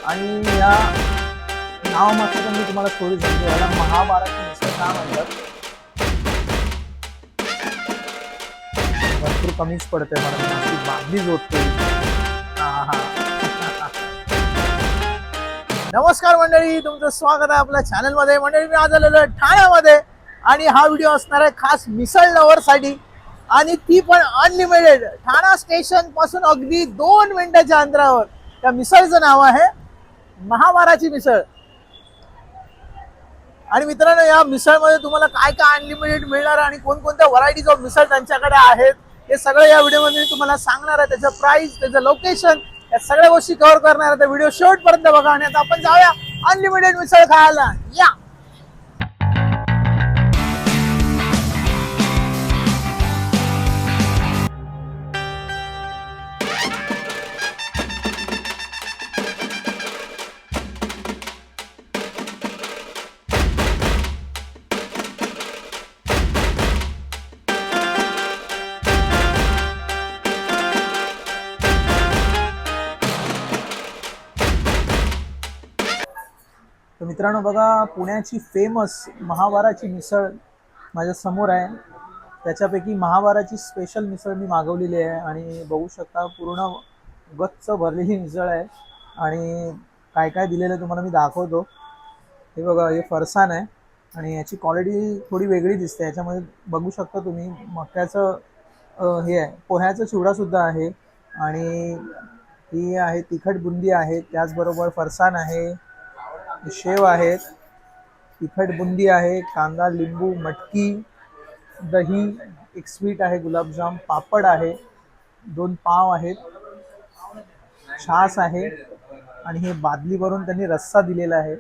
आणि या नावामागचं पण मी तुम्हाला स्टोरी सांगतो. याला महाभारत मिसळ का म्हणतात. भरपूर कमीच पडते मला, अशी बादली जोडते. नमस्कार मंडळी, तुमचं स्वागत आहे आपल्या चॅनलमध्ये. मंडळी, मी आज आलेलो आहे ठाण्यामध्ये आणि हा व्हिडिओ असणार आहे खास मिसळ लव्हरसाठी, आणि ती पण अनलिमिटेड. ठाणा स्टेशन पासून अगदी 2 मिनिटाच्या अंतरावर त्या मिसळचं नाव आहे महाभारताची मिसळ. आणि मित्रांनो, या मिसळमध्ये तुम्हाला काय काय अनलिमिटेड मिळणार आणि कोणकोणत्या व्हरायटीज ऑफ मिसळ त्यांच्याकडे आहेत हे सगळं या व्हिडिओमध्ये मी तुम्हाला सांगणार आहे. त्याचं प्राइस, त्याचं लोकेशन, या सगळ्या गोष्टी कव्हर करणार आहे. तर व्हिडिओ शेवटपर्यंत बघा. आणि आता आपण जाऊया अनलिमिटेड मिसळ खायला. या. तर मित्रांनो बघा, पुण्याची फेमस महाभारताची मिसळ माझ्या समोर आहे. त्याच्यापैकी महाभारताची स्पेशल मिसळ मी मागवलेली आहे आणि बघू शकता पूर्ण गच्च भरलेली मिसळ आहे. आणि काय काय दिलेलं तुम्हाला मी दाखवतो. हे बघा, हे फरसाण आहे आणि याची क्वालिटी थोडी वेगळी दिसते. याच्यामध्ये बघू शकता तुम्ही मक्याचं हे आहे, पोह्याचा चिवडासुद्धा आहे. आणि ही आहे तिखट बुंदी आहे, त्याचबरोबर फरसाण आहे, शेव आहेत, तिखट बुंदी आहे, कांदा, लिंबू, मटकी, दही, एक स्वीट आहे, गुलाबजाम, पापड आहे, 2 पाव आहेत, छास आहे आणि हे बादली भरून त्यांनी रस्सा दिलेला आहे.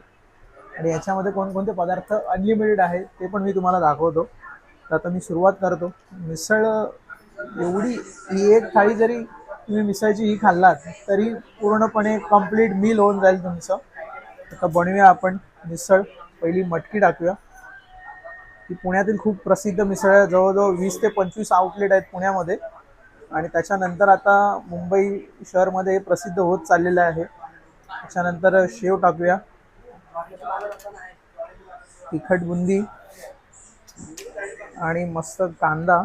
आणि याच्यामध्ये कोणकोणते पदार्थ अनलिमिटेड आहेत ते पण मी तुम्हाला दाखवतो. तर आता मी सुरुवात करतो. मिसळ एवढी, ही एक थाळी जरी तुम्ही मिसळची ही खाल्लात तरी पूर्णपणे कंप्लीट मील होऊन जाईल तुमचं. आता बनवूया आपण मिसळ. पहिली मटकी टाकूया. ही पुण्यातील खूप प्रसिद्ध मिसळ आहे. जवळजवळ 20 ते 25 आउटलेट आहेत पुण्यामध्ये. आणि त्याच्यानंतर आता मुंबई शहरमध्ये प्रसिद्ध होत चाललेलं आहे. त्याच्यानंतर शेव टाकूया, तिखट बुंदी आणि मस्त कांदा.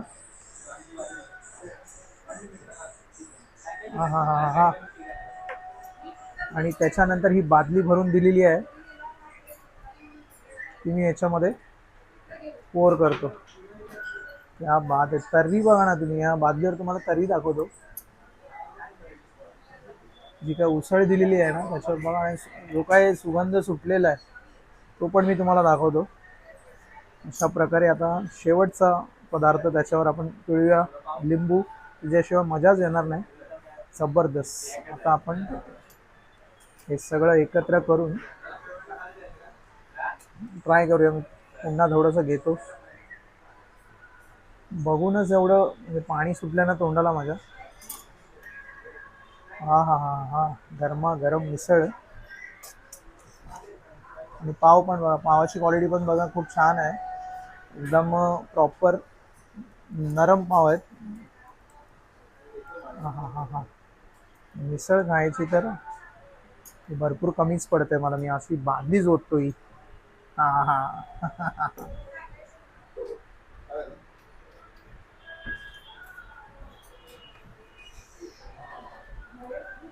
हा हा हा हा. आणि त्याच्यानंतर ही बादली भरून दिलेली आहे, ती मी याच्यामध्ये पोर करतो. या बात आहे. तर्री बघा ना तुम्ही, या बादलीवर तुम्हाला तर्री दाखवतो. जी काय उसळ दिलेली आहे ना त्याच्यावर बघा, आणि जो काय सुगंध सुटलेला आहे तो पण मी तुम्हाला दाखवतो. अशा प्रकारे आता शेवटचा पदार्थ त्याच्यावर आपण पिळूया, लिंबू. त्याच्याशिवाय मजाच येणार नाही. जबरदस्त. आता आपण हे सगळं एकत्र करून ट्राय करूया. मी पुन्हा थोडंसं घेतो. बघूनच एवढं म्हणजे पाणी सुटलं ना तोंडाला माझ्या. हा हा हा हा. गरमा गरम मिसळ. आणि पाव पण बघा, पावाची क्वालिटी पण बघा खूप छान आहे. एकदम प्रॉपर नरम पाव आहेत. हा हा हा हा. मिसळ खायची तर भरपूर कमीच पडते मला, मी अशी बादली जोडतो ही. हा हा.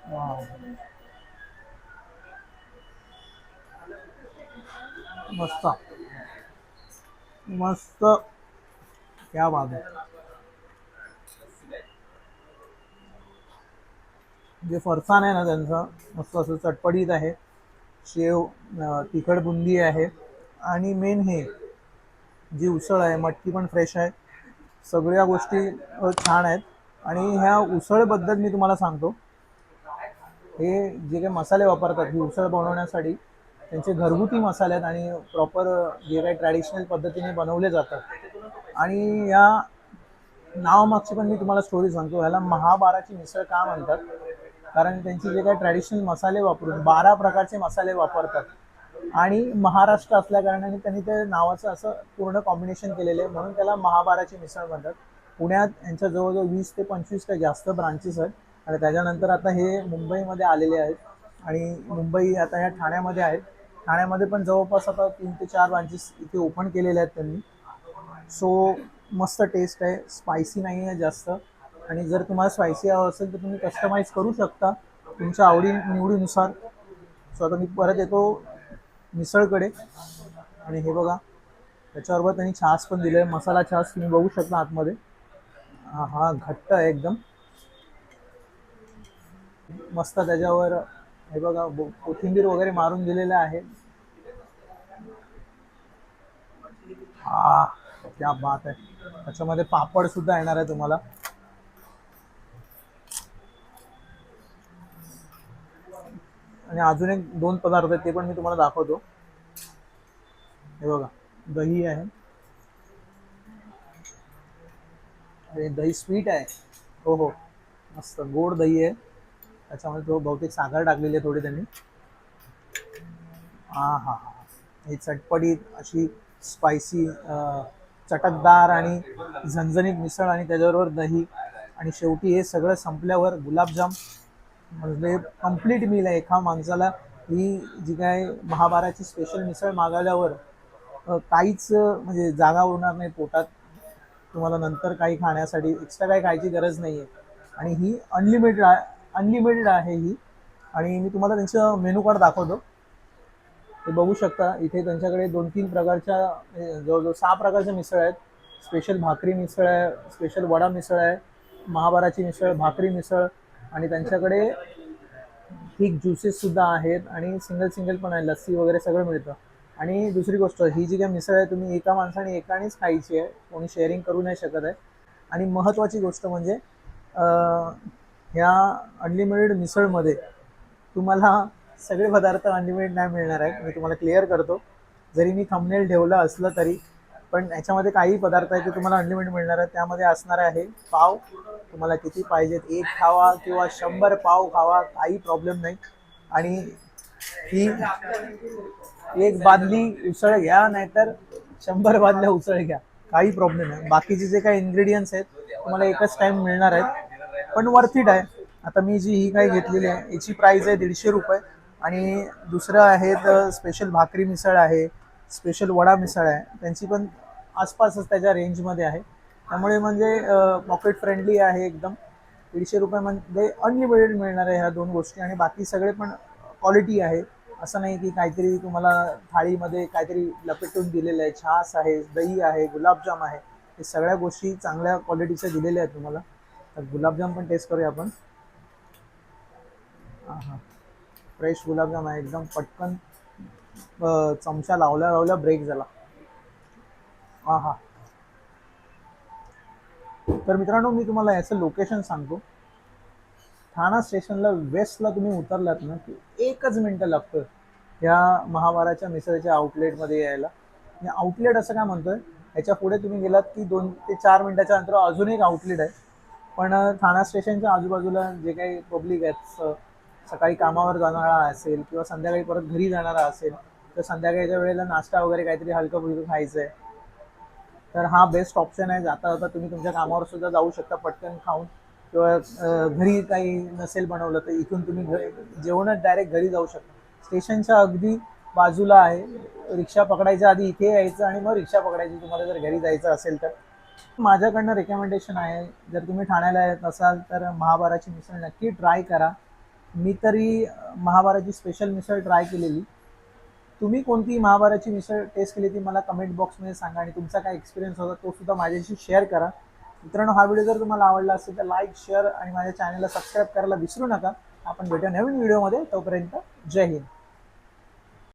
वाव. मस्त मस्त. क्या बात आहे. जे फरसाण आहे ना त्यांचं मस्त असं चटपटीत आहे. शेव, तिखट बुंदी आहे. आणि मेन हे जी उसळ आहे, मटकी पण फ्रेश आहे. सगळ्या गोष्टी छान आहेत. आणि ह्या उसळबद्दल मी तुम्हाला सांगतो, हे जे काही मसाले वापरतात ही उसळ बनवण्यासाठी, त्यांचे घरगुती मसाले आहेत आणि प्रॉपर जे काही ट्रॅडिशनल पद्धतीने बनवले जातात. आणि या नावामागची पण मी तुम्हाला स्टोरी सांगतो. ह्याला महाभारताची मिसळ का म्हणतात, कारण त्यांचे जे काही ट्रॅडिशनल मसाले वापरून 12 प्रकारचे मसाले वापरतात. आणि महाराष्ट्र असल्या कारणाने त्यांनी ते नावाचं असं पूर्ण कॉम्बिनेशन केलेलं आहे, म्हणून त्याला महाबाराची मिसळ म्हणतात. पुण्यात यांच्या जवळजवळ 20 ते 25 काही जास्त ब्रांचेस आहेत आणि त्याच्यानंतर आता हे मुंबईमध्ये आलेले आहेत आणि मुंबई आता ह्या ठाण्यामध्ये आहेत. ठाण्यामध्ये पण जवळपास आता 3 ते 4 ब्रांचेस इथे ओपन केलेले आहेत त्यांनी. सो मस्त टेस्ट आहे, स्पायसी नाही आहे जास्त. आणि जर तुम्हाला स्पायसी हवं असेल तर तुम्ही कस्टमाइज करू शकता तुमच्या आवडी निवडीनुसार. सो आता मी परत येतो मिसळकडे. आणि हे बघा, त्याच्याबरोबर त्यांनी छास पण दिले, मसाला छास तुम्ही बघू शकता आतमध्ये. हा हा, घट्ट आहे एकदम मस्त. त्याच्यावर हे बघा कोथिंबीर वगैरे मारून दिलेलं आहे. हा, क्या बात आहे. त्याच्यामध्ये पापड सुद्धा येणार आहे तुम्हाला. आणि अजून एक 2 पदार्थ आहेत ते पण मी तुम्हाला दाखवतो. हे बघा, दही आहे. आणि दही स्वीट आहे. हो हो, मस्त गोड दही आहे. त्याच्यामध्ये तो बहुतेक साखर टाकलेली आहे थोडी त्यांनी. हा हा हा, ही चटपटीत अशी स्पायसी चटकदार आणि झणझणीत मिसळ आणि त्याच्याबरोबर दही. आणि शेवटी हे सगळं संपल्यावर गुलाबजाम. म्हणजे कंप्लीट मील आहे एका माणसाला. ही जी काय महाबाराची स्पेशल मिसळ मागवल्यावर काहीच म्हणजे जागा होणार नाही पोटात. तुम्हाला नंतर काही खाण्यासाठी एक्स्ट्रा काही खायची गरज नाही आहे. आणि ही अनलिमिटेड आहे ही. आणि मी तुम्हाला त्यांचं मेनू कार्ड दाखवतो, ते बघू शकता. इथे त्यांच्याकडे 2-3 प्रकारच्या जवळजवळ 6 प्रकारच्या मिसळ आहेत. स्पेशल भाकरी मिसळ आहे, स्पेशल वडा मिसळ आहे, महाबाराची मिसळ, भाकरी मिसळ. आणि त्यांच्याकडे थिक ज्युसेस सुद्धा आहेत आणि सिंगल सिंगल पण आहे, लस्सी वगैरे सगळं मिळतं. आणि दुसरी गोष्ट, ही जी काय मिसळ आहे तुम्ही एका माणसाने एकानेच खायची आहे, कोणी शेअरिंग करू नाही शकत आहे. आणि महत्त्वाची गोष्ट म्हणजे ह्या अनलिमिटेड मिसळमध्ये तुम्हाला सगळे पदार्थ अनलिमिटेड नाही मिळणार आहेत. मी तुम्हाला क्लिअर करतो, जरी मी थंबनेल ठेवलं असलं तरी. पण याच्यामध्ये काही पदार्थ आहेत ते तुम्हाला अनलिमिटेड मिळणार आहेत. त्यामध्ये असणार आहे पाव. तुम्हाला किती पाहिजेत, एक खावा किंवा 100 पाव खावा, काही प्रॉब्लेम नाही. आणि ही एक बादली उसळ घ्या नाहीतर 100 बादल्या उसळ घ्या, काही प्रॉब्लेम नाही. बाकीचे जे काही इन्ग्रेडियंट्स आहेत तुम्हाला एकच टाइम मिळणार आहेत, पण वर्थ इट आहे. आता मी जी ही काही घेतलेली आहे याची प्राइस आहे 150 रुपये. आणि दुसरं आहे तर स्पेशल भाकरी मिसळ आहे, स्पेशल वडा मिसळ आहे, त्यांची पण आसपासच त्याच्या रेंजमध्ये आहे. त्यामुळे म्हणजे पॉकेट फ्रेंडली आहे एकदम. 150 रुपयामध्ये अनलिमिटेड मिळणार आहे ह्या 2 गोष्टी. आणि बाकी सगळे पण क्वालिटी आहे. असं नाही की काहीतरी तुम्हाला थाळीमध्ये काहीतरी लपेटून दिलेलं आहे. छास आहे, दही आहे, गुलाबजाम आहे, हे सगळ्या गोष्टी चांगल्या क्वालिटीच्या दिलेल्या आहेत तुम्हाला. तर गुलाबजाम पण टेस्ट करूया आपण. हां हां, फ्रेश गुलाबजाम आहे एकदम. पटकन चमचा लावल्या लावल्या ब्रेक झाला. हां हां. तर मित्रांनो, मी तुम्हाला याचं लोकेशन सांगतो. ठाणा स्टेशनला वेस्टला तुम्ही उतरलात ना की 1च मिनटं लागतं ह्या महावाराच्या मिसळच्या आउटलेटमध्ये यायला. आणि आउटलेट असं काय म्हणतोय, ह्याच्या पुढे तुम्ही गेलात की 2 ते 4 मिनटाच्या अंतरावर अजून एक आउटलेट आहे. पण ठाणा स्टेशनच्या आजूबाजूला जे काही पब्लिक आहेत, सकाळी कामावर जाणारा असेल किंवा संध्याकाळी परत घरी जाणारा असेल, तर संध्याकाळच्या वेळेला नाश्ता वगैरे काहीतरी हलकं फुलकं खायचं आहे, तर हा बेस्ट ऑप्शन आहे. जाता जाता तुम्ही तुमच्या कामावर सुद्धा जाऊ शकता पटकन खाऊन. किंवा घरी काही नसेल बनवलं तर इथून तुम्ही जेवणच डायरेक्ट घरी जाऊ शकता. स्टेशनच्या अगदी बाजूला आहे. रिक्षा पकडायच्या आधी इथे यायचं आणि मग रिक्षा पकडायची तुम्हाला जर घरी जायचं असेल तर. माझ्याकडनं रेकमेंडेशन आहे, जर तुम्ही ठाण्याला येत असाल तर महाबाराची मिसळ नक्की ट्राय करा. मी तरी महाबाराची स्पेशल मिसळ ट्राय केलेली. तुम्ही कोणती महाभारताची मिसळ टेस्ट केली ती मला कमेंट बॉक्समध्ये सांगा. आणि तुमचा काय एक्सपिरियन्स होता तो सुद्धा माझ्याशी शेअर करा. मित्रांनो, हा व्हिडिओ जर तुम्हाला आवडला असेल तर लाईक, शेअर आणि माझ्या चॅनलला सबस्क्राईब करायला विसरू नका. आपण भेटूया नवीन व्हिडिओमध्ये. तोपर्यंत जय हिंद.